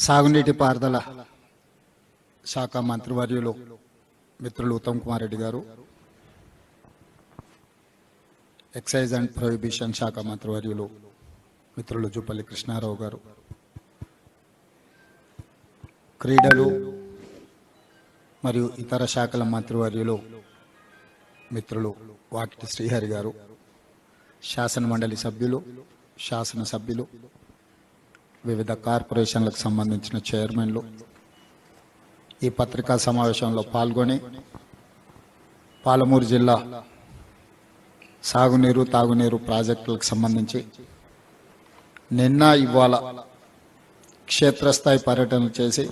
సాగునీటి పారుదల శాఖ మంత్రివర్యులు మిత్రులు ఉత్తమ్ కుమార్ రెడ్డి గారు, ఎక్సైజ్ అండ్ ప్రొహిబిషన్ శాఖ మంత్రివర్యులు మిత్రులు జూపల్లి కృష్ణారావు గారు, క్రీడలు మరియు ఇతర శాఖల మంత్రివర్యులు మిత్రులు వాకిటి శ్రీహరి గారు, శాసన మండలి సభ్యులు, శాసనసభ్యులు, వివిధ కార్పొరేషన్లకు సంబంధించిన చైర్మన్లు ఈ పత్రికా సమావేశంలో పాల్గొని పాలమూరు జిల్లా సాగునీరు తాగునీరు ప్రాజెక్టులకు సంబంధించి నిన్న ఇవాళ క్షేత్రస్థాయి పర్యటనలు చేసి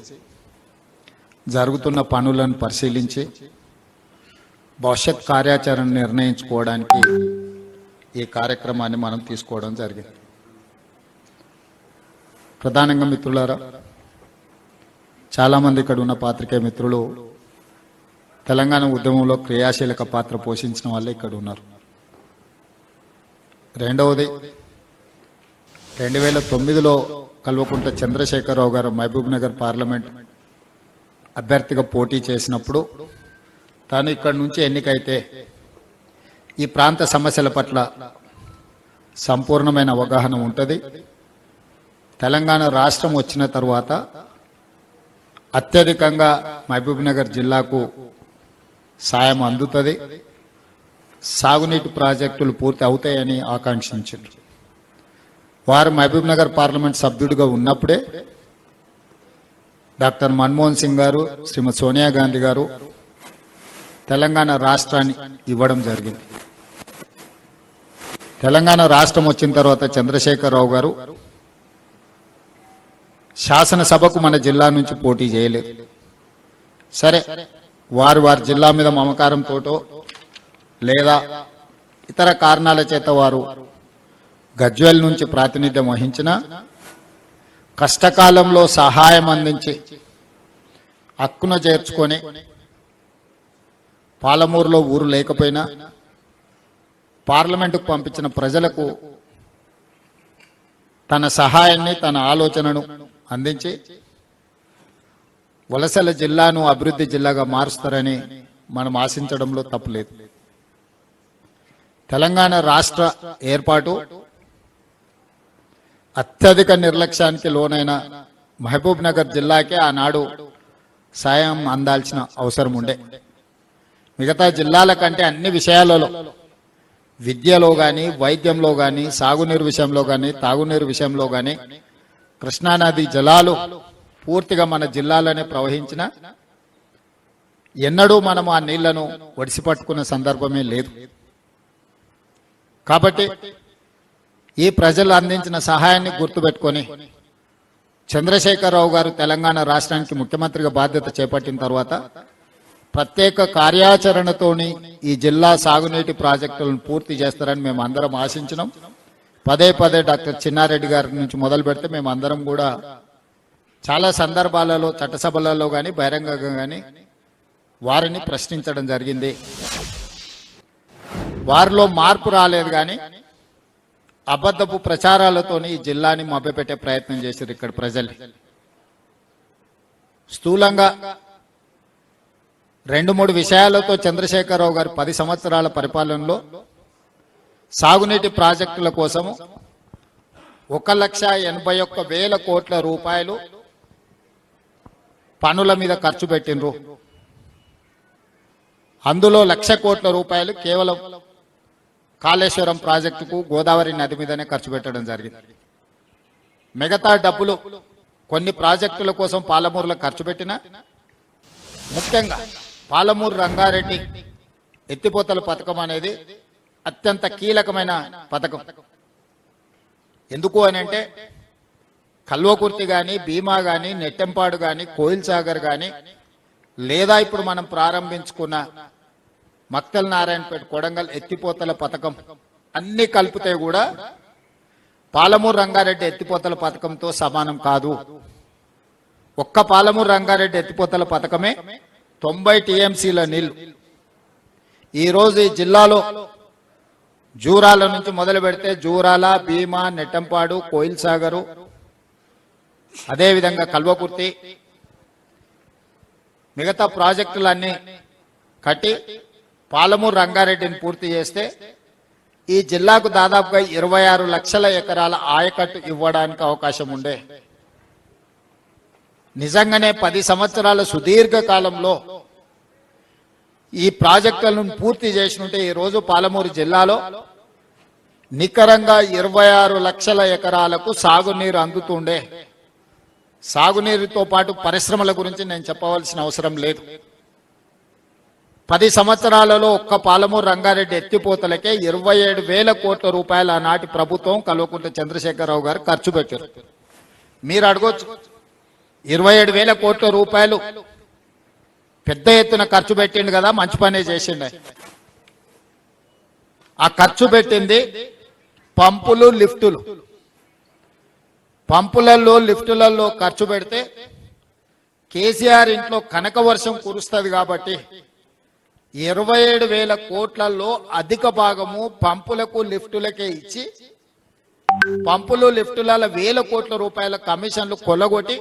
జరుగుతున్న పనులను పరిశీలించి భవిష్యత్ కార్యాచరణ నిర్ణయించుకోవడానికి ఈ కార్యక్రమాన్ని మనం తీసుకోవడం జరిగింది. ప్రధానంగా మిత్రులారా, చాలామంది ఇక్కడ ఉన్న పాత్రికేయ మిత్రులు తెలంగాణ ఉద్యమంలో క్రియాశీలక పాత్ర పోషించిన వాళ్ళే ఇక్కడ ఉన్నారు. రెండవది, 2009లో కల్వకుంట్ల చంద్రశేఖరరావు గారు మహబూబ్ నగర్ పార్లమెంట్ అభ్యర్థిగా పోటీ చేసినప్పుడు తాను ఇక్కడి నుంచి ఎన్నికైతే ఈ ప్రాంత సమస్యల పట్ల సంపూర్ణమైన అవగాహన ఉంటుంది, తెలంగాణ రాష్ట్రం వచ్చిన తర్వాత అత్యధికంగా మహబూబ్ నగర్ జిల్లాకు సాయం అందుతుంది, సాగునీటి ప్రాజెక్టులు పూర్తి అవుతాయని ఆకాంక్షించారు. వారు మహబూబ్ నగర్ పార్లమెంట్ సభ్యుడిగా ఉన్నప్పుడే డాక్టర్ మన్మోహన్ సింగ్ గారు, శ్రీమతి సోనియా గాంధీ గారు తెలంగాణ రాష్ట్రాన్ని ఇవ్వడం జరిగింది. తెలంగాణ రాష్ట్రం వచ్చిన తర్వాత చంద్రశేఖరరావు గారు శాసనసభకు మన జిల్లా నుంచి పోటీ చేయలేదు. సరే, వారి జిల్లా మీద మమకారంతోటో లేదా ఇతర కారణాల చేత వారు గజ్వేల్ నుంచి ప్రాతినిధ్యం వహించిన కష్టకాలంలో సహాయం అందించి హక్కున చేర్చుకొని పాలమూరులో ఊరు లేకపోయినా పార్లమెంటుకు పంపించిన ప్రజలకు తన సహాయాన్ని, తన ఆలోచనను అందించి వలసల జిల్లాను అభివృద్ధి జిల్లాగా మారుస్తారని మనం ఆశించడంలో తప్పులేదు. తెలంగాణ రాష్ట్ర ఏర్పాటు అత్యధిక నిర్లక్ష్యానికి లోనైన మహబూబ్ నగర్ జిల్లాకే ఆనాడు సాయం అందాల్సిన అవసరం ఉండే. మిగతా జిల్లాల కంటే అన్ని విషయాలలో, విద్యలో కానీ, వైద్యంలో కానీ, సాగునీరు విషయంలో కానీ, తాగునీరు విషయంలో కానీ కృష్ణానది జలాలు పూర్తిగా మన జిల్లాలోనే ప్రవహించిన ఎన్నడూ మనం ఆ నీళ్లను ఒడిసిపట్టుకున్న సందర్భమే లేదు. కాబట్టి ఈ ప్రజలు అందించిన సహాయాన్ని గుర్తుపెట్టుకొని చంద్రశేఖరరావు గారు తెలంగాణ రాష్ట్రానికి ముఖ్యమంత్రిగా బాధ్యత చేపట్టిన తర్వాత ప్రత్యేక కార్యాచరణతోని ఈ జిల్లా సాగునీటి ప్రాజెక్టులను పూర్తి చేస్తారని మేము అందరం ఆశించినాం. పదే డాక్టర్ చిన్నారెడ్డి గారి నుంచి మొదలు పెడితే మేము అందరం కూడా చాలా సందర్భాలలో చట్టసభలలో కానీ బహిరంగంగా కానీ వారిని ప్రశ్నించడం జరిగింది. వారిలో మార్పు రాలేదు, కానీ అబద్ధపు ప్రచారాలతోని ఈ జిల్లాని మభ్యపెట్టే ప్రయత్నం చేశారు ఇక్కడ ప్రజలు. స్థూలంగా 2-3 విషయాలతో చంద్రశేఖరరావు గారు 10 సంవత్సరాల పరిపాలనలో సాగునీటి ప్రాజెక్టుల కోసము 1,81,000 కోట్ల రూపాయలు పనుల మీద ఖర్చు పెట్టినరు. అందులో 1,00,000 కోట్ల రూపాయలు కేవలం కాళేశ్వరం ప్రాజెక్టుకు గోదావరి నది మీదనే ఖర్చు పెట్టడం జరిగింది. మిగతా డబ్బులు కొన్ని ప్రాజెక్టుల కోసం పాలమూరులో ఖర్చు పెట్టిన, ముఖ్యంగా పాలమూరు రంగారెడ్డి ఎత్తిపోతల పథకం అనేది అత్యంత కీలకమైన పథకం. ఎందుకు అని అంటే కల్వకుర్తి కానీ, భీమా కానీ, నెట్టెంపాడు కానీ, కోయిల్ సాగర్ కానీ, లేదా ఇప్పుడు మనం ప్రారంభించుకున్న మక్తల్ నారాయణపేట కొడంగల్ ఎత్తిపోతల పథకం అన్ని కలిపితే కూడా పాలమూరు రంగారెడ్డి ఎత్తిపోతల పథకంతో సమానం కాదు. ఒక్క పాలమూరు రంగారెడ్డి ఎత్తిపోతల పథకమే 90 టీఎంసీల నీళ్లు. ఈరోజు ఈ జిల్లాలో జూరాల నుంచి మొదలు పెడితే జూరాల, భీమా, నెట్టంపాడు, కోయిల్ సాగరు, అదేవిధంగా కల్వకుర్తి మిగతా ప్రాజెక్టులన్నీ కట్టి పాలమూరు రంగారెడ్డిని పూర్తి చేస్తే ఈ జిల్లాకు దాదాపుగా 26 లక్షల ఎకరాల ఆయకట్టు ఇవ్వడానికి అవకాశం ఉండే. నిజంగానే 10 సంవత్సరాల సుదీర్ఘ కాలంలో ఈ ప్రాజెక్టులను పూర్తి చేసినట్టే ఈ రోజు పాలమూరు జిల్లాలో నికరంగా 26 లక్షల ఎకరాలకు సాగునీరు అందుతుండే. సాగునీరుతో పాటు పరిశ్రమల గురించి నేను చెప్పవలసిన అవసరం లేదు. 10 సంవత్సరాలలో ఒక్క పాలమూరు రంగారెడ్డి ఎత్తిపోతలకే 27,000 కోట్ల రూపాయలు ఆనాటి ప్రభుత్వం కల్వకుంట్ల చంద్రశేఖరరావు గారు ఖర్చు పెట్టారు. మీరు అడగొచ్చు 27,000 కోట్ల రూపాయలు పెద్ద ఎత్తున ఖర్చు పెట్టిండు కదా, మంచి పనే చేసిండే. ఆ ఖర్చు పెట్టింది పంపులు లిఫ్టులు. పంపులలో లిఫ్టులలో ఖర్చు పెడితే కేసీఆర్ ఇంట్లో కనక వర్షం కురుస్తుంది కాబట్టి 27,000 కోట్లలో అధిక భాగము పంపులకు లిఫ్టులకే ఇచ్చి పంపులు లిఫ్టుల 1,000 కోట్ల రూపాయల కమిషన్లు కొల్లగొట్టి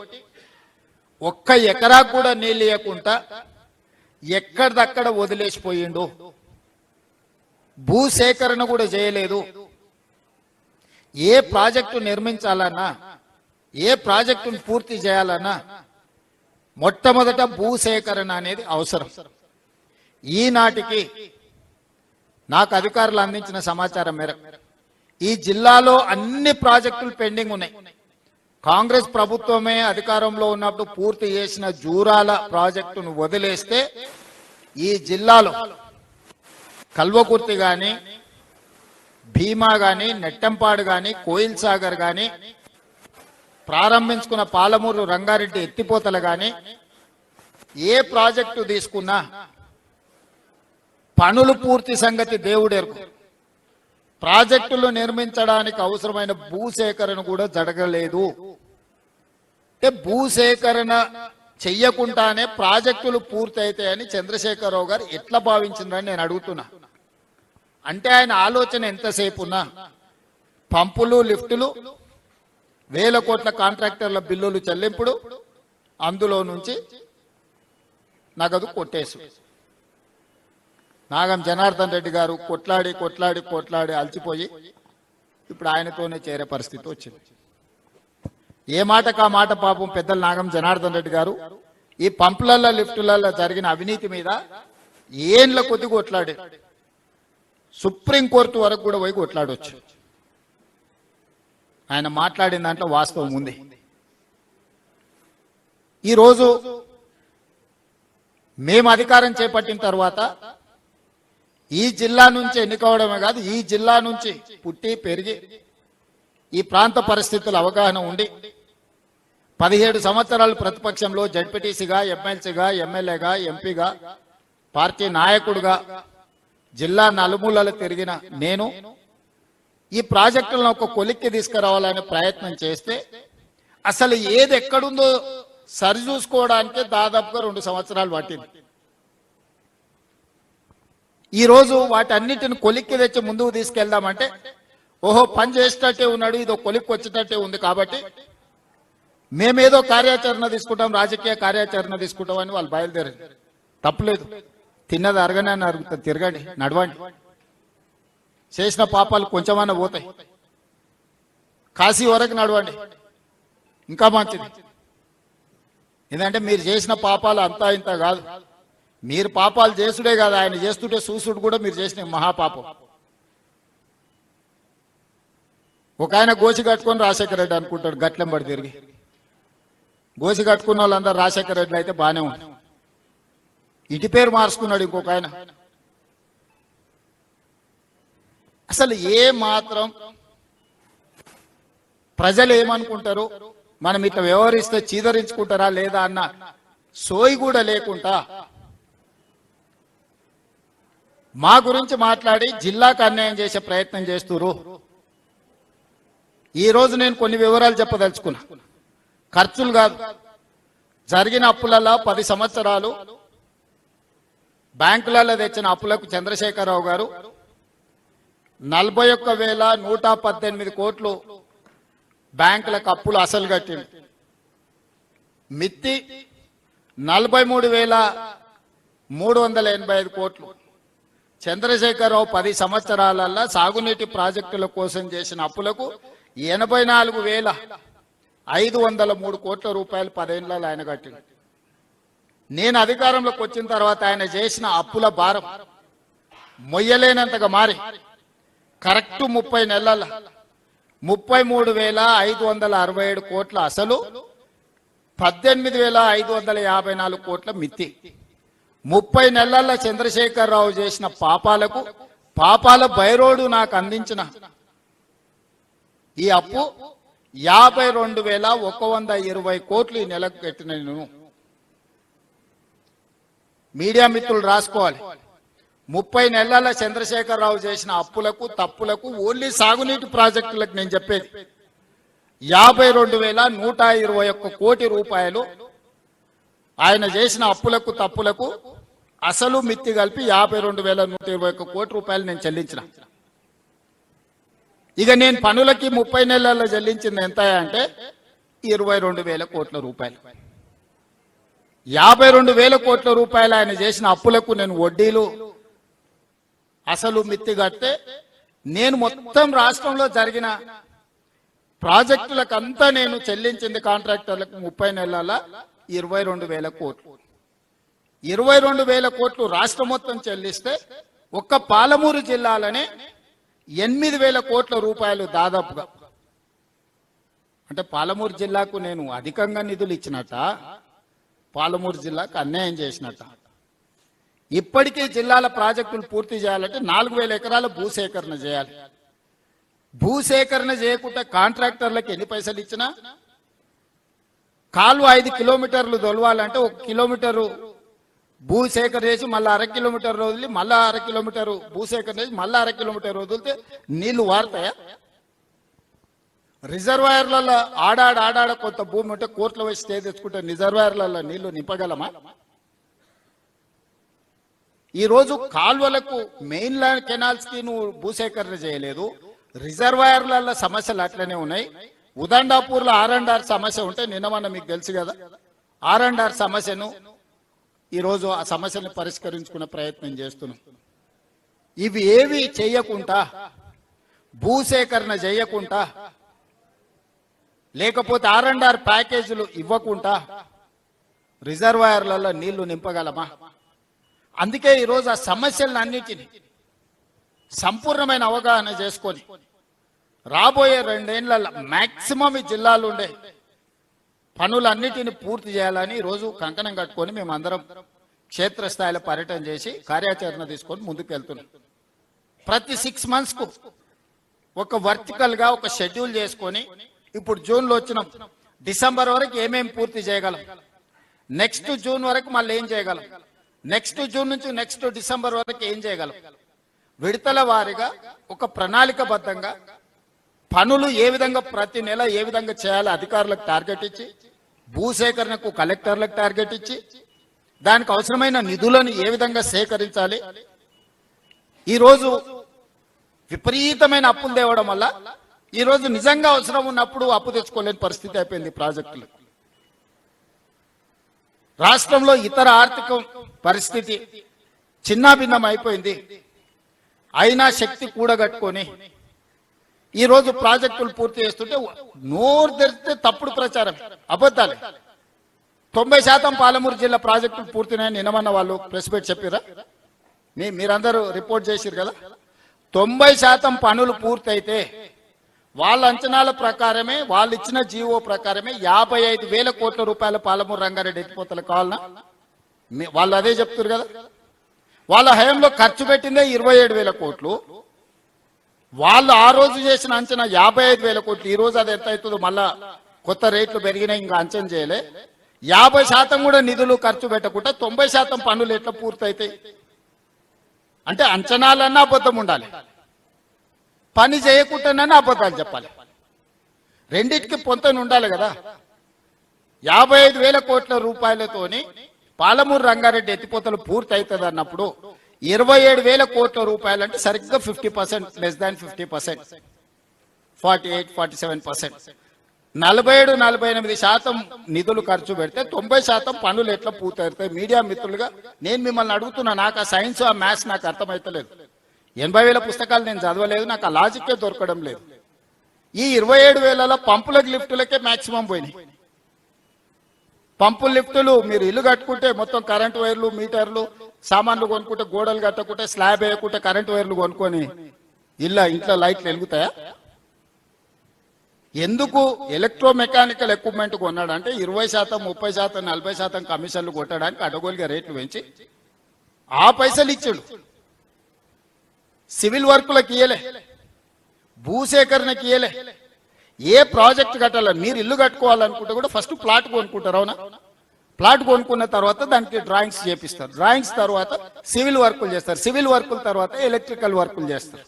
ఒక్క ఎకరా కూడా నీళ్ళు ఇవ్వకుండా ఎక్కడిదక్కడ వదిలేసిపోయిండు. భూసేకరణ కూడా చేయలేదు. ఏ ప్రాజెక్టు నిర్మించాలన్నా, ఏ ప్రాజెక్టును పూర్తి చేయాలన్నా మొట్టమొదట భూసేకరణ అనేది అవసరం. ఈనాటికి నాకు అధికారులు అందించిన సమాచారం మేరకు ఈ జిల్లాలో అన్ని ప్రాజెక్టులు పెండింగ్ ఉన్నాయి. కాంగ్రెస్ ప్రభుత్వమే అధికారంలో ఉన్నప్పుడు పూర్తి చేసిన జూరాల ప్రాజెక్టును వదిలేస్తే ఈ జిల్లాలో కల్వకుర్తి గాని, భీమా గాని, నెట్టంపాడు గాని, కోయిల్ సాగర్ గాని, ప్రారంభించుకున్న పాలమూరు రంగారెడ్డి ఎత్తిపోతలు గాని, ఏ ప్రాజెక్టు తీసుకున్నా పనులు పూర్తి సంగతి దేవుడెరుగు. ప్రాజెక్టులు నిర్మించడానికి అవసరమైన భూసేకరణ కూడా జరగలేదు. అంటే భూసేకరణ చెయ్యకుండానే ప్రాజెక్టులు పూర్తయితాయని చంద్రశేఖరరావు గారు ఎట్లా భావించిందని నేను అడుగుతున్నా. అంటే ఆయన ఆలోచన ఎంతసేపు ఉన్నా పంపులు లిఫ్టులు 1,000 కోట్ల కాంట్రాక్టర్ల బిల్లులు చెల్లింపుడు, అందులో నుంచి నగదు కొట్టేసు. నాగం జనార్దన్ రెడ్డి గారు కొట్లాడి కొట్లాడి కొట్లాడి అలసిపోయి ఇప్పుడు ఆయనతోనే చేరే పరిస్థితి వచ్చింది. ఏ మాటకు ఆ మాట పాపం పెద్దలు నాగం జనార్దన్ రెడ్డి గారు ఈ పంపులలో లిఫ్టులలో జరిగిన అవినీతి మీద ఏండ్ల కొద్ది కొట్లాడి సుప్రీంకోర్టు వరకు కూడా పోయి కొట్లాడవచ్చు. ఆయన మాట్లాడిన దాంట్లో వాస్తవం ఉంది. ఈరోజు మేము అధికారం చేపట్టిన తర్వాత ఈ జిల్లా నుంచి ఎన్నికవడమే కాదు, ఈ జిల్లా నుంచి పుట్టి పెరిగి ఈ ప్రాంత పరిస్థితుల అవగాహన ఉండి 17 సంవత్సరాలు ప్రతిపక్షంలో జడ్పీటీసీగా, ఎమ్మెల్సీగా, ఎమ్మెల్యేగా, ఎంపీగా, పార్టీ నాయకుడిగా జిల్లా నలుమూలలు తిరిగిన నేను ఈ ప్రాజెక్టులను ఒక కొలిక్కి తీసుకురావాలనే ప్రయత్నం చేస్తే అసలు ఏది ఎక్కడుందో సరిచూసుకోవడానికి దాదాపుగా 2 సంవత్సరాలు పట్టింది. ఈరోజు వాటన్నిటిని కొలిక్కి తెచ్చి ముందుకు తీసుకెళ్దామంటే ఓహో పని చేసేటట్టే ఉన్నాడు, ఇదో కొలిక్కి వచ్చేటట్టే ఉంది కాబట్టి మేమేదో కార్యాచరణ తీసుకుంటాం, రాజకీయ కార్యాచరణ తీసుకుంటాం అని వాళ్ళు బయలుదేరారు. తప్పలేదు. తిన్నది అరగనే అరుగుతుంది, తిరగండి, నడవండి. చేసిన పాపాలు కొంచెమన్నా పోతాయి. కాశీ వరకు నడవండి, ఇంకా మంచిది. ఎందుకంటే మీరు చేసిన పాపాలు అంతా ఇంత కాదు. మీరు పాపాలు చేసుడే కాదు, ఆయన చేస్తుంటే చూసుడు కూడా మీరు చేసిన మహాపాపం. ఒక ఆయన గోసి కట్టుకొని రాజశేఖర రెడ్డి అనుకుంటాడు, గట్లెంబడి తిరిగి. గోసి కట్టుకున్న వాళ్ళందరూ రాజశేఖర రెడ్డి అయితే బాగానే ఉంది. ఇంటి పేరు మార్చుకున్నాడు ఇంకొక ఆయన. అసలు ఏ మాత్రం ప్రజలు ఏమనుకుంటారు, మనం ఇట్లా వ్యవహరిస్తే చీదరించుకుంటారా లేదా అన్న సోయి కూడా లేకుండా మా గురించి మాట్లాడి జిల్లాకు అన్యాయం చేసే ప్రయత్నం చేస్తున్నారు. ఈ రోజు నేను కొన్ని వివరాలు చెప్పదలుచుకున్నా. ఖర్చులు కాదు, జరిగిన అప్పులలో 10 సంవత్సరాలు బ్యాంకులలో తెచ్చిన అప్పులకు చంద్రశేఖరరావు గారు 41,118 కోట్లు బ్యాంకులకు అప్పులు అసలు కట్టింది. మిత్తి 43,385 కోట్లు. చంద్రశేఖరరావు 10 సంవత్సరాలల్లో సాగునీటి ప్రాజెక్టుల కోసం చేసిన అప్పులకు 84,503 కోట్ల రూపాయలు 10 ఏళ్లలో ఆయన కట్టింది. నేను అధికారంలోకి వచ్చిన తర్వాత ఆయన చేసిన అప్పుల భారం మొయ్యలేనంతగా మారి కరెక్ట్ 30 నెలల 33,567 కోట్ల అసలు, 18,554 కోట్ల మిత్తి. 30 నెలల చంద్రశేఖరరావు చేసిన పాపాల బైరోడు నాకు అందించిన ఈ అప్పు 52,120 కోట్లు ఈ నెలకు కట్టిన నేను. మీడియా మిత్రులు రాసుకోవాలి. 30 నెలల చంద్రశేఖరరావు చేసిన అప్పులకు తప్పులకు ఓన్లీ సాగునీటి ప్రాజెక్టులకు నేను చెప్పేది 52,121 కోటి రూపాయలు ఆయన చేసిన అప్పులకు తప్పులకు అసలు మిత్తి కలిపి 52,121 కోటి రూపాయలు నేను చెల్లించిన. ఇక నేను పనులకి 30 నెలల్లో చెల్లించింది ఎంత అంటే 22,000 కోట్ల రూపాయలు. 52,000 కోట్ల రూపాయలు ఆయన చేసిన అప్పులకు నేను వడ్డీలు అసలు మిత్తి కడితే నేను మొత్తం రాష్ట్రంలో జరిగిన ప్రాజెక్టులకంతా నేను చెల్లించింది కాంట్రాక్టర్లకు 30 నెలల 22,000 కోట్లు. 22,000 కోట్లు రాష్ట్రం మొత్తం చెల్లిస్తే ఒక్క పాలమూరు జిల్లాలోనే 8,000 కోట్ల రూపాయలు దాదాపుగా. అంటే పాలమూరు జిల్లాకు నేను అధికంగా నిధులు ఇచ్చినట్ట, పాలమూరు జిల్లాకు అన్యాయం చేసినట్ట. ఇప్పటికీ జిల్లాల ప్రాజెక్టులు పూర్తి చేయాలంటే 4,000 ఎకరాల భూసేకరణ చేయాలి. భూసేకరణ చేయకుండా కాంట్రాక్టర్లకు ఎన్ని పైసలు ఇచ్చినా, కాలువ 5 కిలోమీటర్లు దొలవాలంటే 1 కిలోమీటరు భూసేకరణ చేసి మళ్ళీ 1/2 కిలోమీటర్ వదిలి మళ్ళీ 1/2 కిలోమీటర్ భూసేకరణ చేసి మళ్ళీ 1/2 కిలోమీటర్ వదిలితే నీళ్లు వారుతాయా? రిజర్వాయర్లలో ఆడాడ కొంత భూమి ఉంటే కోర్టులో వచ్చి స్టే తెచ్చుకుంటే రిజర్వాయర్లలో నీళ్లు నింపగలమా? ఈరోజు కాల్వలకు మెయిన్ లైన్ కెనాల్స్ కి నువ్వు భూసేకరణ చేయలేదు. రిజర్వాయర్ల సమస్యలు అట్లనే ఉన్నాయి. ఉదండాపూర్లో R&R సమస్య ఉంటే నిన్నమన్న మీకు తెలుసు కదా, R&R సమస్యను ఈరోజు ఆ సమస్యను పరిష్కరించుకునే ప్రయత్నం చేస్తున్నాం. ఇవి ఏవి చేయకుండా, భూసేకరణ చేయకుండా, లేకపోతే R&R ప్యాకేజీలు ఇవ్వకుండా రిజర్వాయర్లలో నీళ్లు నింపగలమా? అందుకే ఈరోజు ఆ సమస్యలన్నిటినీ సంపూర్ణమైన అవగాహన చేసుకొని రాబోయే 2 ఏళ్లలో మాక్సిమం ఈ జిల్లాలో ఉండే పనులన్నిటిని పూర్తి చేయాలని ఈరోజు కంకణం కట్టుకొని మేమందరం క్షేత్రస్థాయిలో పర్యటన చేసి కార్యాచరణ తీసుకొని ముందుకు వెళ్తున్నాం. ప్రతి 6 months కు ఒక వర్టికల్ గా ఒక షెడ్యూల్ చేసుకొని, ఇప్పుడు జూన్లో వచ్చినాం, డిసెంబర్ వరకు ఏమేమి పూర్తి చేయగలం, నెక్స్ట్ జూన్ వరకు మళ్ళీ ఏం చేయగలం, నెక్స్ట్ జూన్ నుంచి నెక్స్ట్ డిసెంబర్ వరకు ఏం చేయగలం, విడతల వారీగా ఒక ప్రణాళికబద్ధంగా పనులు ఏ విధంగా ప్రతి నెల ఏ విధంగా చేయాలో అధికారులకు టార్గెట్ ఇచ్చి, భూసేకరణకు కలెక్టర్లకు టార్గెట్ ఇచ్చి, దానికి అవసరమైన నిధులను ఏ విధంగా సేకరించాలి. ఈరోజు విపరీతమైన అప్పులు తేవడం వల్ల ఈరోజు నిజంగా అవసరం ఉన్నప్పుడు అప్పు తెచ్చుకోలేని పరిస్థితి అయిపోయింది ప్రాజెక్టులు. రాష్ట్రంలో ఇతర ఆర్థిక పరిస్థితి చిన్నాభిన్నం అయిపోయింది. అయినా శక్తి కూడగట్టుకొని ఈరోజు ప్రాజెక్టులు పూర్తి చేస్తుంటే నోరు తెరిస్తే తప్పుడు ప్రచారం, అబద్ధాలు. 90% పాలమూరు జిల్లా ప్రాజెక్టులు పూర్తినాయని నిన్నమన్న వాళ్ళు ప్రెస్ మీట్ చెప్పారా? మీరందరూ రిపోర్ట్ చేసిరు కదా. 90% పనులు పూర్తయితే వాళ్ళ అంచనాల ప్రకారమే, వాళ్ళు ఇచ్చిన జీవో ప్రకారమే 55,000 కోట్ల రూపాయల పాలమూరు రంగారెడ్డి ఎత్తిపోతలు కావాలన్నా వాళ్ళు అదే చెప్తారు కదా. వాళ్ళ హయాంలో ఖర్చు పెట్టిందే 27,000 కోట్లు. వాళ్ళు ఆ రోజు చేసిన అంచనా 55,000 కోట్లు. ఈ రోజు అది ఎంత అవుతుందో మళ్ళా కొత్త రేట్లు పెరిగినాయి, ఇంకా అంచనా చేయలే. 50% కూడా నిధులు ఖర్చు పెట్టకుండా 90% పనులు ఎట్లా పూర్తయితాయి? అంటే అంచనాలన్నా అబద్ధం ఉండాలి, పని చేయకుండానన్నా అబద్ధాలు చెప్పాలి. రెండింటికి పొంతన ఉండాలి కదా. 55,000 కోట్ల రూపాయలతోని పాలమూరు రంగారెడ్డి ఎత్తిపోతలు పూర్తి అవుతుంది అన్నప్పుడు 27,000 కోట్ల రూపాయలు అంటే సరిగ్గా 50%, లెస్ దాన్ 50%, 48-47%. 47-48% నిధులు ఖర్చు పెడితే 90% పనులు ఎట్లా పూర్తవుతాయి? మీడియా మిత్రులుగా నేను మిమ్మల్ని అడుగుతున్నా. నాకు ఆ సైన్స్ ఆ మ్యాథ్స్ నాకు అర్థమైతలేదు. 80,000 పుస్తకాలు నేను చదవలేదు, నాకు ఆ లాజిక్కే దొరకడం లేదు. ఈ 27,000లో పంపులకు లిఫ్టులకే మాక్సిమం పోయినాయి. పంపులు లిఫ్టులు మీరు ఇల్లు కట్టుకుంటే మొత్తం కరెంటు వైర్లు మీటర్లు సామాన్లు కొనుక్కుంటే గోడలు కట్టకుంటే స్లాబ్ వేయకుంటే కరెంటు వైర్లు కొనుక్కొని ఇంట్లో లైట్లు వెలుగుతాయా? ఎందుకు ఎలక్ట్రోమెకానికల్ ఎక్విప్మెంట్ కొన్నాడు అంటే 20%, 30%, 40% కమిషన్లు కొట్టడానికి అడగోలుగా రేట్లు పెంచి ఆ పైసలు ఇచ్చాడు. సివిల్ వర్కులకు ఇయ్యలే, భూసేకరణకి ఇయ్యలే. ఏ ప్రాజెక్ట్ కట్టాల మీరు ఇల్లు కట్టుకోవాలనుకుంటే కూడా ఫస్ట్ ప్లాట్ కొనుక్కుంటారు. అవునా? ప్లాట్ కొనుక్కున్న తర్వాత దానికి డ్రాయింగ్స్ చేపిస్తారు. డ్రాయింగ్స్ తర్వాత సివిల్ వర్కులు చేస్తారు. సివిల్ వర్కుల తర్వాత ఎలక్ట్రికల్ వర్కులు చేస్తారు.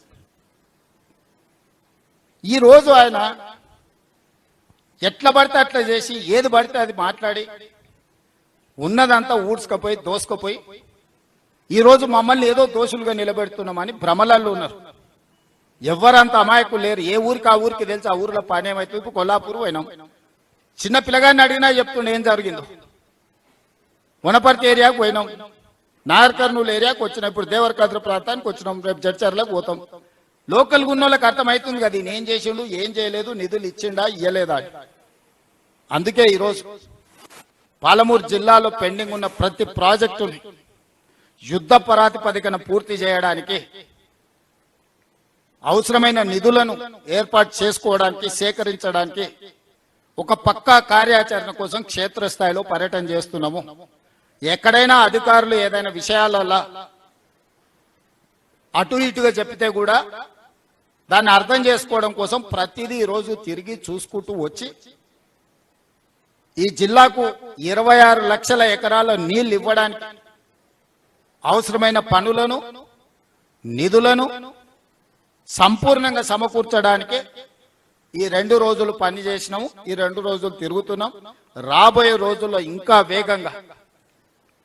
ఈ రోజు ఆయన ఎట్లా పడితే అట్లా చేసి ఏది పడితే అది మాట్లాడి ఉన్నదంతా ఊడ్చుకపోయి దోసుకపోయి ఈరోజు మమ్మల్ని ఏదో దోషులుగా నిలబెడుతున్నామని భ్రమలలో ఉన్నారు. ఎవరంత అమాయకులు లేరు. ఏ ఊరికి ఆ ఊరికి తెలిసి ఆ ఊరిలో పని ఏమైతే. ఇప్పుడు కొల్లాపూర్ పోయినాం, చిన్న పిల్లగాన్ని అడిగినా చెప్తుండే ఏం జరిగిందో. వనపర్తి ఏరియాకు పోయినాం, నాగర్ కర్నూలు ఏరియాకు వచ్చినాం, ఇప్పుడు దేవరకద్ర ప్రాంతానికి వచ్చినాం, రేపు జడ్చర్లకు పోతాం. లోకల్ గున్నోళ్ళకి అర్థమవుతుంది కదా ఈయన ఏం చేసిండు ఏం చేయలేదు, నిధులు ఇచ్చిండా ఇయ్యలేదా. అందుకే ఈరోజు పాలమూరు జిల్లాలో పెండింగ్ ఉన్న ప్రతి ప్రాజెక్టుని యుద్ధ ప్రాతిపదికన పూర్తి చేయడానికి అవసరమైన నిధులను ఏర్పాటు చేసుకోవడానికి సేకరించడానికి ఒక పక్కా కార్యాచరణ కోసం క్షేత్రస్థాయిలో పర్యటన చేస్తున్నాము. ఎక్కడైనా అధికారులు ఏదైనా విషయాలలో అటు ఇటుగా చెప్పితే కూడా దాన్ని అర్థం చేసుకోవడం కోసం ప్రతిదీ ఈరోజు తిరిగి చూసుకుంటూ వచ్చి ఈ జిల్లాకు 26 లక్షల ఎకరాల నీళ్లు ఇవ్వడానికి అవసరమైన పనులను నిధులను సంపూర్ణంగా సమకూర్చడానికి ఈ 2 రోజులు పని చేసినాము. ఈ 2 రోజులు తిరుగుతున్నాం. రాబోయే రోజుల్లో ఇంకా వేగంగా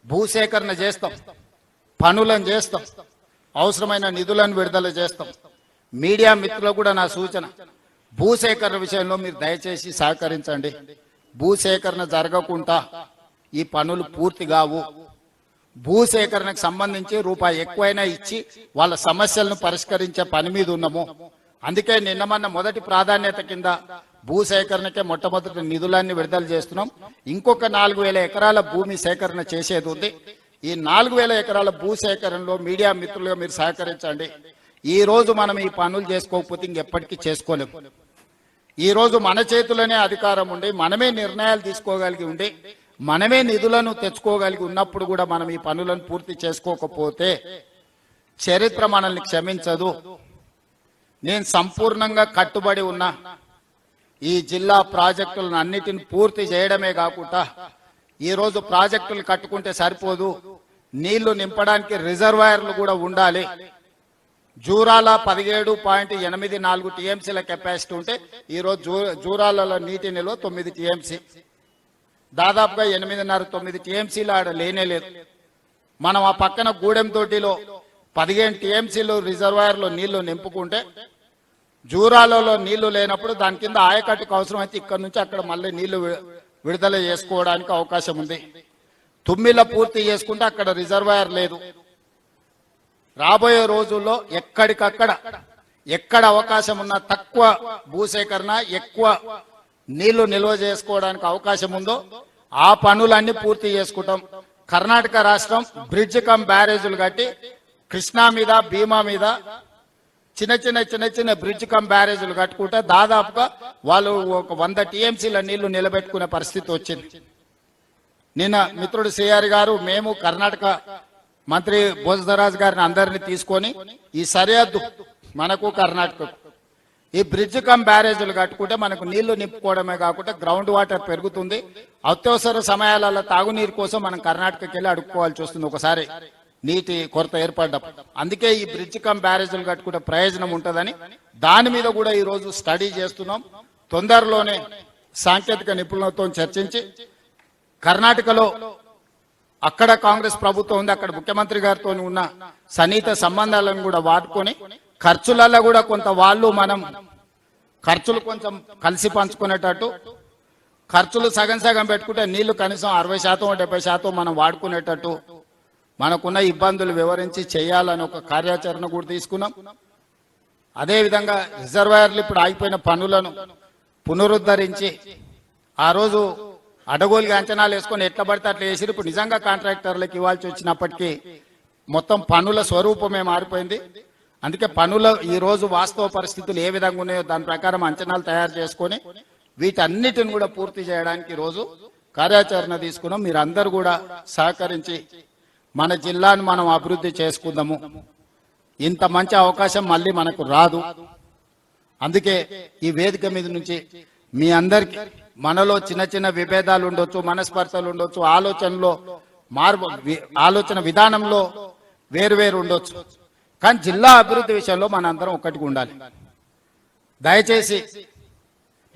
భూసేకరణ చేస్తాం, పనులను చేస్తాం, అవసరమైన నిధులను విడుదల చేస్తాం. మీడియా మిత్రులకు కూడా నా సూచన, భూసేకరణ విషయంలో మీరు దయచేసి సహకరించండి. భూసేకరణ జరగకుండా ఈ పనులు పూర్తి కావు. భూసేకరణకు సంబంధించి రూపాయి ఎక్కువైనా ఇచ్చి వాళ్ళ సమస్యలను పరిష్కరించే పని మీద ఉన్నాము. అందుకే నిన్న మొదటి ప్రాధాన్యత కింద భూసేకరణకే మొట్టమొదటి నిధులన్నీ విడుదల చేస్తున్నాం. ఇంకొక 4,000 ఎకరాల భూమి సేకరణ చేసేది ఉంది. ఈ 4,000 ఎకరాల భూసేకరణలో మీడియా మిత్రులుగా మీరు సహకరించండి. ఈ రోజు మనం ఈ పనులు చేసుకోకపోతే ఇంకెప్పటికీ చేసుకోలేము. ఈ రోజు మన చేతులనే అధికారం ఉండి మనమే నిర్ణయాలు తీసుకోగలిగి ఉండి మనమే నిధులను తెచ్చుకోగలిగి ఉన్నప్పుడు కూడా మనం ఈ పనులను పూర్తి చేసుకోకపోతే చరిత్ర మనల్ని క్షమించదు. నేను సంపూర్ణంగా కట్టుబడి ఉన్నా ఈ జిల్లా ప్రాజెక్టులను అన్నిటిని పూర్తి చేయడమే కాకుండా ఈరోజు ప్రాజెక్టులు కట్టుకుంటే సరిపోదు, నీళ్లు నింపడానికి రిజర్వాయర్లు కూడా ఉండాలి. జూరాల 17.84 టీఎంసీల కెపాసిటీ ఉంటే ఈరోజు జూరాలలో నీటి నిల్వ 9 టీఎంసీ, దాదాపుగా 8.5-9 టీఎంసీలు ఆడ లేనే లేదు. మనం ఆ పక్కన గూడెం తోటిలో 15 టీఎంసీలు రిజర్వాయర్లో నీళ్లు నింపుకుంటే జూరాలలో నీళ్లు లేనప్పుడు దాని కింద ఆయకట్టుకు అవసరమైతే ఇక్కడ నుంచి అక్కడ మళ్ళీ నీళ్లు విడుదల చేసుకోవడానికి అవకాశం ఉంది. తుమ్మిల పూర్తి చేసుకుంటే అక్కడ రిజర్వాయర్ లేదు. రాబోయే రోజుల్లో ఎక్కడికక్కడ ఎక్కడ అవకాశం ఉన్న తక్కువ భూసేకరణ ఎక్కువ నీళ్లు నిల్వ చేసుకోవడానికి అవకాశం ఉందో ఆ పనులన్నీ పూర్తి చేసుకుంటాం. కర్ణాటక రాష్ట్రం బ్రిడ్జ్ కమ్ బ్యారేజీలు కట్టి కృష్ణా మీద భీమా మీద చిన్న చిన్న బ్రిడ్జ్ కమ్ బ్యారేజీలు కట్టుకుంటే దాదాపుగా వాళ్ళు ఒక 100 టీఎంసీల నీళ్లు నిలబెట్టుకునే పరిస్థితి వచ్చింది. నిన్న మిత్రుడు సిఆర్ గారు మేము కర్ణాటక మంత్రి భోజరాజ్ గారిని అందరినీ తీసుకొని ఈ సరిహద్దు మనకు కర్ణాటకకు ఈ బ్రిడ్జ్ కమ్ బ్యారేజీలు కట్టుకుంటే మనకు నీళ్లు నింపుకోవడమే కాకుండా గ్రౌండ్ వాటర్ పెరుగుతుంది. అత్యవసర సమయాలలో తాగునీరు కోసం మనం కర్ణాటకకి వెళ్ళి అడుక్కోవాల్సి వస్తుంది ఒకసారి నీటి కొరత ఏర్పడ్డప్పుడు. అందుకే ఈ బ్రిడ్జ్ కమ్ బ్యారేజీలు కట్టుకుంటే ప్రయోజనం ఉంటుందని దాని మీద కూడా ఈ రోజు స్టడీ చేస్తున్నాం. తొందరలోనే సాంకేతిక నిపుణులతో చర్చించి కర్ణాటకలో అక్కడ కాంగ్రెస్ ప్రభుత్వం ఉంది, అక్కడ ముఖ్యమంత్రి గారితో ఉన్న సన్నిహిత సంబంధాలను కూడా వాడుకొని ఖర్చులలో కూడా కొంత వాళ్ళు మనం ఖర్చులు కొంచెం కలిసి పంచుకునేటట్టు, ఖర్చులు సగం సగం పెట్టుకుంటే నీళ్లు కనీసం 60% 70% మనం వాడుకునేటట్టు మనకున్న ఇబ్బందులు వివరించి చేయాలని ఒక కార్యాచరణ కూడా తీసుకున్నాం. అదేవిధంగా రిజర్వాయర్లు ఇప్పుడు ఆగిపోయిన పనులను పునరుద్ధరించి, ఆ రోజు అడగోలుగా అంచనాలు వేసుకొని ఎట్లా పడితే అట్లా వేసి ఇప్పుడు నిజంగా కాంట్రాక్టర్లకు ఇవ్వాల్సి వచ్చినప్పటికీ మొత్తం పనుల స్వరూపమే మారిపోయింది. అందుకే పనుల ఈ రోజు వాస్తవ పరిస్థితులు ఏ విధంగా ఉన్నాయో దాని ప్రకారం అంచనాలు తయారు చేసుకొని వీటన్నిటిని కూడా పూర్తి చేయడానికి రోజు కార్యాచరణ తీసుకున్నాం. మీరందరూ కూడా సహకరించి మన జిల్లాను మనం అభివృద్ధి చేసుకుందాము. ఇంత మంచి అవకాశం మళ్ళీ మనకు రాదు. అందుకే ఈ వేదిక మీద నుంచి మీ అందరికి మనలో చిన్న చిన్న విభేదాలు ఉండొచ్చు, మనస్పర్ధలు ఉండొచ్చు, ఆలోచన విధానంలో వేరు ఉండొచ్చు, కానీ జిల్లా అభివృద్ధి విషయంలో మనందరం ఒక్కటిగా ఉండాలి. దయచేసి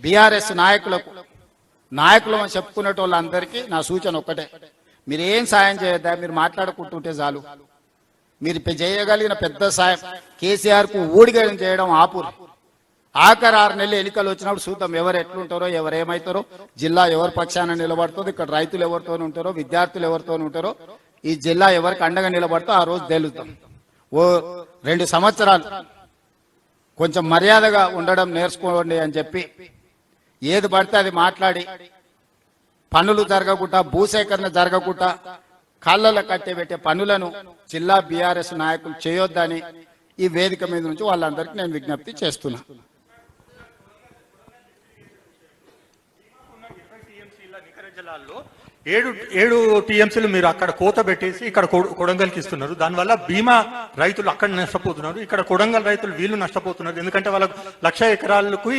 బీఆర్ఎస్ నాయకులు అని చెప్పుకునే వాళ్ళందరికీ నా సూచన ఒక్కటే, మీరు ఏం సాయం చేయొద్దా, మీరు మాట్లాడుకుంటుంటే చాలు. మీరు చేయగలిగిన పెద్ద సాయం కేసీఆర్కు ఊడిగం చేయడం ఆపురు. ఆఖరి 6 నెలలు ఎన్నికలు వచ్చినప్పుడు చూద్దాం ఎవరు ఎట్లుంటారో, ఎవరు ఏమవుతారో, జిల్లా ఎవరి పక్షాన నిలబడుతుందో, ఇక్కడ రైతులు ఎవరితో ఉంటారో, విద్యార్థులు ఎవరితో ఉంటారో, ఈ జిల్లా ఎవరికి అండగా నిలబడుతో ఆ రోజు తేలుతాం. ఓ 2 సంవత్సరాలు కొంచెం మర్యాదగా ఉండడం నేర్చుకోండి అని చెప్పి ఏది పడితే అది మాట్లాడి పనులు జరగకుండా, భూసేకరణ జరగకుండా కాళ్ళలో కట్టెబెట్టే పనులను జిల్లా బీఆర్ఎస్ నాయకులు చేయొద్దని ఈ వేదిక మీద నుంచి వాళ్ళందరికీ నేను విజ్ఞప్తి చేస్తున్నా. ఏడు టీఎంసీలు మీరు అక్కడ కోత పెట్టేసి ఇక్కడ కొడంగల్కి ఇస్తున్నారు. దానివల్ల బీమా రైతులు అక్కడ నష్టపోతున్నారు, ఇక్కడ కొడంగల్ రైతులు వీళ్ళు నష్టపోతున్నారు. ఎందుకంటే వాళ్ళకు 1,00,000 ఎకరాలకు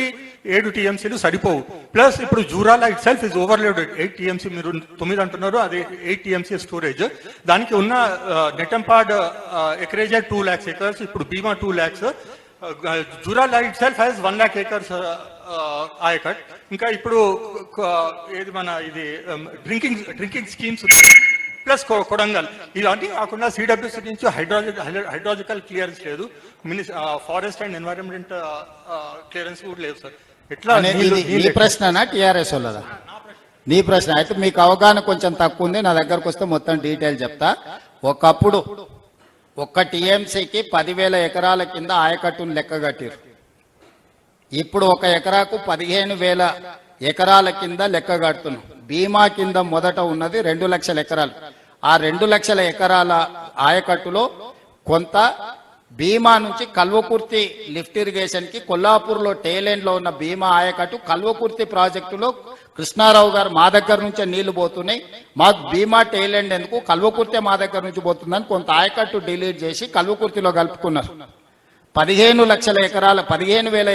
7 టీఎంసీలు సరిపోవు. ప్లస్ ఇప్పుడు Jurala it self is overloaded. 8 TMC మీరు 9 అంటున్నారు, అది 8 టీఎంసీ స్టోరేజ్. దానికి ఉన్న నెట్టంపాడ్ ఎకరేజ్ 2 lakhs acres, ఇప్పుడు బీమా 2 lakhs. Jurala it self has 1 lakh acres ayacut. ఇంకా ఇప్పుడు ఏది మన ఇది డ్రింకింగ్ స్కీమ్స్ ప్లస్ కొడంగల్ ఇలాంటి కాకుండా సిడబ్ల్యూసీ నుంచి హైడ్రాలజికల్ క్లియరెన్స్ లేదు, ఫారెస్ట్ అండ్ ఎన్వైరన్మెంట్ క్లియరెన్స్ కూడా లేదు సార్. ఎట్లా నీ ప్రశ్న టిఆర్ఎస్ వాళ్ళదా? నీ ప్రశ్న అయితే మీకు అవగాహన కొంచెం తక్కువ ఉంది. నా దగ్గరకు వస్తే మొత్తం డీటెయిల్ చెప్తా. ఒకప్పుడు 1 టీఎంసీకి 10,000 ఎకరాల కింద ఆయకట్టును లెక్క కట్టారు. ఇప్పుడు 1 ఎకరాకు 15,000 ఎకరాల కింద లెక్క కడుతున్నాం. బీమా కింద మొదట ఉన్నది 2 లక్షల ఎకరాలు. ఆ 2 లక్షల ఎకరాల ఆయకట్టులో కొంత బీమా నుంచి కల్వకుర్తి లిఫ్ట్ ఇరిగేషన్ కి కొల్లాపూర్లో టేలెండ్ లో ఉన్న బీమా ఆయకట్టు కల్వకుర్తి ప్రాజెక్టులో కృష్ణారావు గారు మా దగ్గర నుంచే నీళ్లు పోతున్నాయి, మాకు బీమా టేలెండ్ ఎందుకు, కల్వకుర్తి మా దగ్గర నుంచి పోతుందని కొంత ఆయకట్టు డిలీట్ చేసి కల్వకుర్తిలో కలుపుకున్నారు. 15,000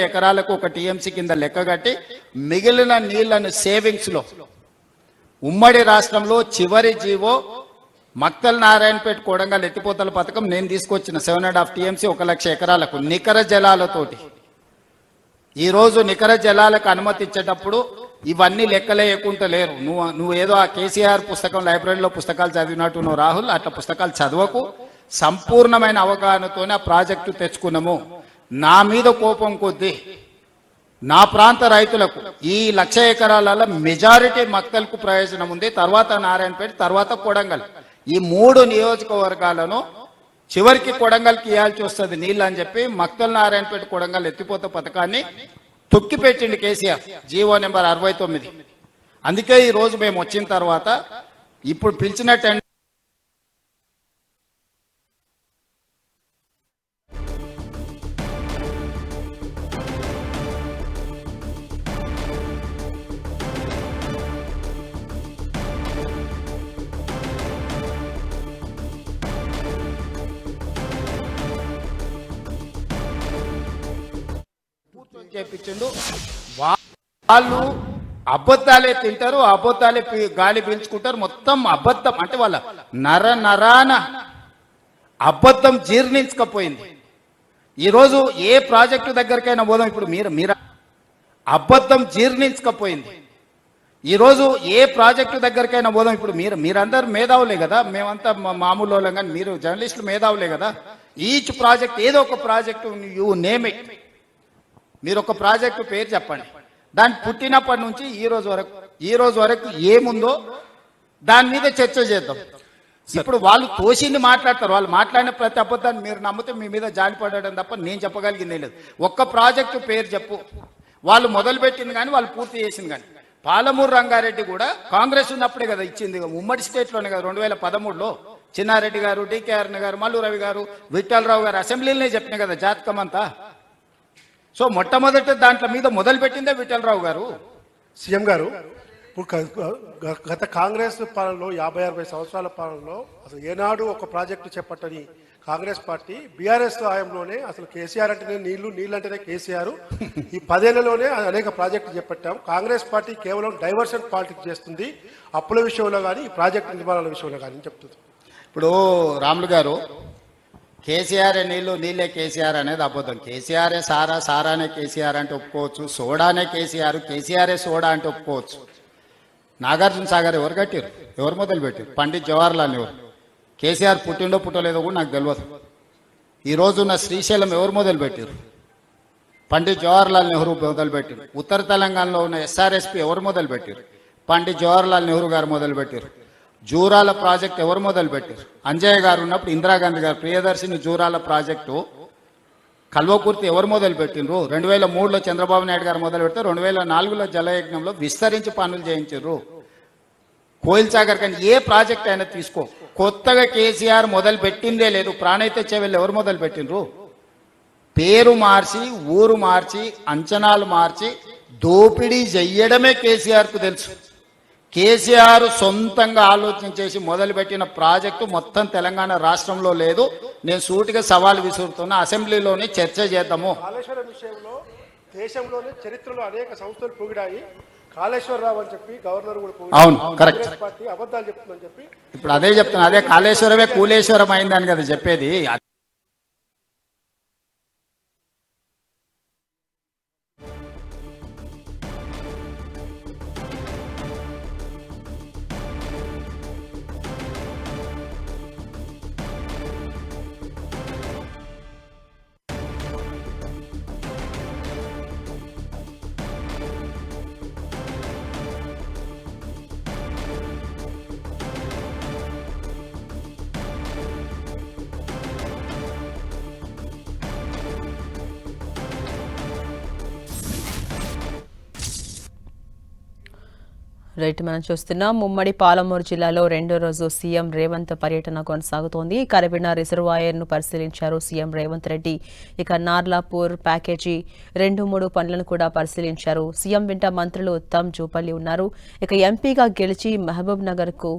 ఎకరాలకు 1 టీఎంసీ కింద లెక్కగట్టి మిగిలిన నీళ్లను సేవింగ్స్ లో ఉమ్మడి రాష్ట్రంలో చివరి జీవో మక్తల్ నారాయణపేట కొడంగల్ ఎత్తిపోతల పథకం నేను తీసుకొచ్చిన 7.5 టీఎంసీ 1,00,000 ఎకరాలకు నికర జలాలతోటి. ఈ రోజు నికర జలాలకు అనుమతి ఇచ్చేటప్పుడు ఇవన్నీ లెక్కలేయకుండా లేరు. నువ్వు ఏదో ఆ కేసీఆర్ పుస్తకం లైబ్రరీలో పుస్తకాలు చదివినట్టు నువ్వు రాహుల్ అట్లా పుస్తకాలు చదవకు. సంపూర్ణమైన అవగాహనతోనే ఆ ప్రాజెక్టు తెచ్చుకున్నాము. నా మీద కోపం కొద్దీ నా ప్రాంత రైతులకు ఈ 1,00,000 ఎకరాలలో మెజారిటీ మక్తల్కు ప్రయోజనం ఉంది, తర్వాత నారాయణపేట, తర్వాత కొడంగల్. ఈ 3 నియోజకవర్గాలను చివరికి కొడంగల్కి ఇవ్వాల్సి వస్తుంది నీళ్ళు అని చెప్పి మక్తల్ నారాయణపేట కొడంగల్ ఎత్తిపోత పథకాన్ని తొక్కిపెట్టింది కేసీఆర్ జీవో నెంబర్ 69. అందుకే ఈ రోజు మేము వచ్చిన తర్వాత ఇప్పుడు పిలిచిన చేపించిండు. వాళ్ళు అబద్ధాలే తింటారు, అబద్ధాలే గాలి పీల్చుకుంటారు. మొత్తం అబద్ధం అంటే వాళ్ళ నరాన అబద్ధం జీర్ణించకపోయింది. ఈరోజు ఏ ప్రాజెక్టు దగ్గరికైనా పోదాం, ఇప్పుడు మీరు అబద్ధం జీర్ణించకపోయింది. ఈరోజు ఏ ప్రాజెక్టు దగ్గరికైనా పోదాం, ఇప్పుడు మీరందరూ మేధావులే కదా, మేమంతా మామూలు వాళ్ళం, కానీ మీరు జర్నలిస్టులు మేధావులే కదా. ఈచ్ ప్రాజెక్ట్ ఏదో ఒక ప్రాజెక్టు యూ నేమ్ ఇట్ మీరు ఒక ప్రాజెక్టు పేరు చెప్పండి, దాని పుట్టినప్పటి నుంచి ఈ రోజు వరకు ఏముందో దాని మీద చర్చ చేద్దాం. ఇప్పుడు వాళ్ళు తోసింది మాట్లాడతారు, వాళ్ళు మాట్లాడిన ప్రతి అబద్ధాన్ని మీరు నమ్మితే మీ మీద జాలి పడడం తప్ప నేను చెప్పగలిగిందే లేదు. ఒక్క ప్రాజెక్టు పేరు చెప్పు, వాళ్ళు మొదలుపెట్టింది కానీ వాళ్ళు పూర్తి చేసింది కానీ. పాలమూరు రంగారెడ్డి కూడా కాంగ్రెస్ ఉన్నప్పుడే కదా ఇచ్చింది, ఉమ్మడి స్టేట్లోనే కదా 2013లో చిన్నారెడ్డి గారు, డికేఆర్ గారు, మల్లు రవి గారు, విఠలరావు గారు అసెంబ్లీలోనే చెప్పినాయి కదా జాతకం అంతా. సో మొట్టమొదటి దాంట్లో మీద మొదలు పెట్టిందే విఠలరావు గారు. సీఎం గారు, ఇప్పుడు గత కాంగ్రెస్ పాలనలో 50-60 సంవత్సరాల పాలనలో అసలు ఏనాడు ఒక ప్రాజెక్టు చేపట్టని కాంగ్రెస్ పార్టీ బీఆర్ఎస్ హయాంలోనే అసలు కేసీఆర్ అంటేనే నీళ్లు అంటేనే కేసీఆర్, ఈ 10 ఏళ్లలోనే అనేక ప్రాజెక్టులు చేపట్టాం. కాంగ్రెస్ పార్టీ కేవలం డైవర్షన్ పాలిటిక్స్ చేస్తుంది, అప్పుల విషయంలో కానీ ఈ ప్రాజెక్టు నిర్మాణాల విషయంలో కానీ చెప్తుంది. ఇప్పుడు రాములు గారు, కేసీఆర్ నీళ్ళే కేసీఆర్ అనేది అబద్ధం. కేసీఆరే సారా, సారానే కేసీఆర్ అంటే ఒప్పుకోవచ్చు, సోడానే కేసీఆర్, కేసీఆరే సోడా అంటే ఒప్పుకోవచ్చు. నాగార్జున సాగర్ ఎవరు కట్టారు, ఎవరు మొదలు పెట్టారు? పండిత్ జవహర్లాల్ నెహ్రూ. కేసీఆర్ పుట్టిండో పుట్టలేదో కూడా నాకు తెలియదు. ఈ రోజున్న శ్రీశైలం ఎవరు మొదలు పెట్టారు? పండిత్ జవహర్లాల్ నెహ్రూ మొదలు పెట్టారు. ఉత్తర తెలంగాణలో ఉన్న ఎస్ఆర్ఎస్పి ఎవరు మొదలు పెట్టారు? పండిత్ జవహర్లాల్ నెహ్రూ గారు మొదలు పెట్టారు. జూరాల ప్రాజెక్ట్ ఎవరు మొదలు పెట్టారు? అంజయ్య గారు ఉన్నప్పుడు ఇందిరాగాంధీ గారు ప్రియదర్శిని జూరాల ప్రాజెక్టు కల్వకుర్తి ఎవరు మొదలు పెట్టిండ్రు? 2003లో చంద్రబాబు నాయుడు గారు మొదలు పెడితే 2004లో జలయజ్ఞంలో విస్తరించి పనులు చేయించారు. కోయిల్ సాగర్ కానీ ఏ ప్రాజెక్ట్ అయినా తీసుకో, కొత్తగా కేసీఆర్ మొదలు పెట్టిందే లేదు. ప్రాణైతే చెవెళ్ళు ఎవరు మొదలు పెట్టిండ్రు? పేరు మార్చి, ఊరు మార్చి, అంచనాలు మార్చి దోపిడీ చెయ్యడమే కేసీఆర్కు తెలుసు. కేసీఆర్ సొంతంగా ఆలోచన చేసి మొదలుపెట్టిన ప్రాజెక్టు మొత్తం తెలంగాణ రాష్ట్రంలో లేదు. నేను సూటిగా సవాల్ విసురుతున్నా, అసెంబ్లీలోనే చర్చ చేద్దాము. కాళేశ్వరం విషయంలో దేశంలోనే చరిత్రలో అనేక సంస్థలు పొగిడాయి. కాళేశ్వరరావు అని చెప్పి గవర్నర్ కూడా పొగిడారు. అవును, కరెక్ట్. పార్టీ అబద్ధాలు చెప్తుందని చెప్పి ఇప్పుడు అదే చెప్తున్నా, అదే కాళేశ్వరమే కూలేశ్వరం అయిందని కదా చెప్పేది. రైట్, మనం చూస్తున్నాం ఉమ్మడి పాలమూరు జిల్లాలో రెండో రోజు సీఎం రేవంత్ పర్యటన కొనసాగుతోంది. కరబిన రిజర్వాయర్ ను పరిశీలించారు సీఎం రేవంత్ రెడ్డి. ఇక నార్లాపూర్ ప్యాకేజీ 2-3 పనులను కూడా పరిశీలించారు. సీఎం వెంట మంత్రులు ఉత్తమ్ జూపల్లి ఉన్నారు. ఇక ఎంపీగా గెలిచి మహబూబ్ నగర్ కు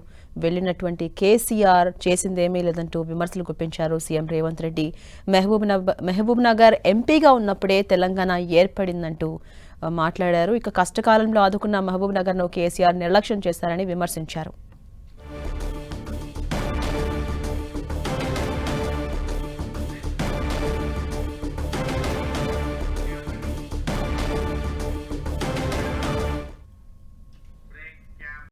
వెళ్లినటువంటి కేసీఆర్ చేసిందేమీ లేదంటూ విమర్శలు గుప్పించారు సీఎం రేవంత్ రెడ్డి. మహబూబ్ నగర్ ఎంపీగా ఉన్నప్పుడే తెలంగాణ ఏర్పడిందంటూ మాట్లాడారు. ఇక కష్టకాలంలో ఆదుకున్న మహబూబ్ నగర్ ను కేసీఆర్ నిర్లక్ష్యం చేశారని విమర్శించారు.